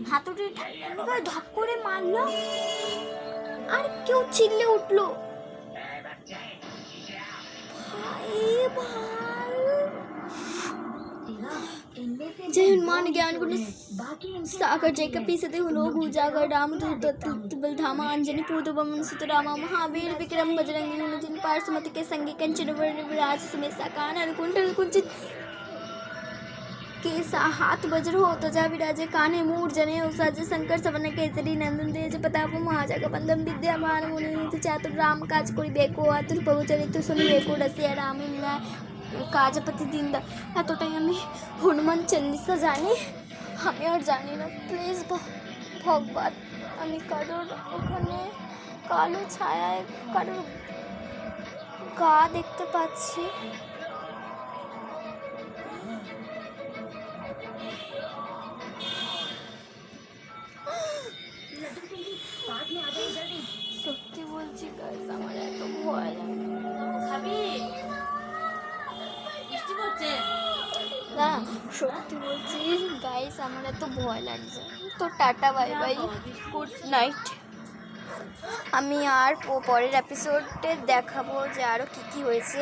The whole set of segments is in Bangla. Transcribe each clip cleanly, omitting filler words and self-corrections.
হাতুড়িটা এমনি করে ধপ করে মারলো, আর কেউ চিল্লে উঠলো, जय हनुमान ज्ञान गुण सागर जय कपीस लोग उजागर रामदूत बलधामा अंजनी पूर्वम सुतरामा महावीर विक्रम बजरंगी हनुमान पार्श्वमति के संगी कंचन विराज समेत साकान कुंडल कुंचित के हाथ वज्र हो तो जा विराजे कान्हे मूर जने उसाजे शंकर सवन केसरी नंदन तेज प्रताप महाजग बंदम विद्यामान मुनि चातुर राम काज करी बेको आतुर बहुचरित सुनि बेको रसिया राम কাজপতি দিনদা। এতটাই আমি হনুমান চল্লিশা জানি, আমি আর জানি না। প্লিজ ভগবান, আমি কারোর ওখানে কালো ছায়ায় কারোর গা দেখতে পাচ্ছি। সত্যি বলছি গাইস, আমার এত ভয় লাগে। সত্যি বলছি গাইস, আমার এত ভয় লাগছে। তো tata, bye bye, good night. আমি আর পরের এপিসোডে দেখাবো যে আরও কী হয়েছে।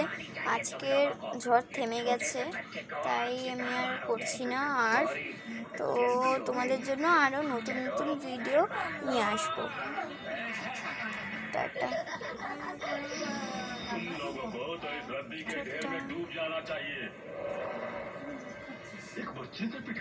আজকের ঝড় থেমে গেছে, তাই আমি আর করছি না। আর তো তোমাদের জন্য আরও নতুন নতুন ভিডিও নিয়ে আসবো। টাটা।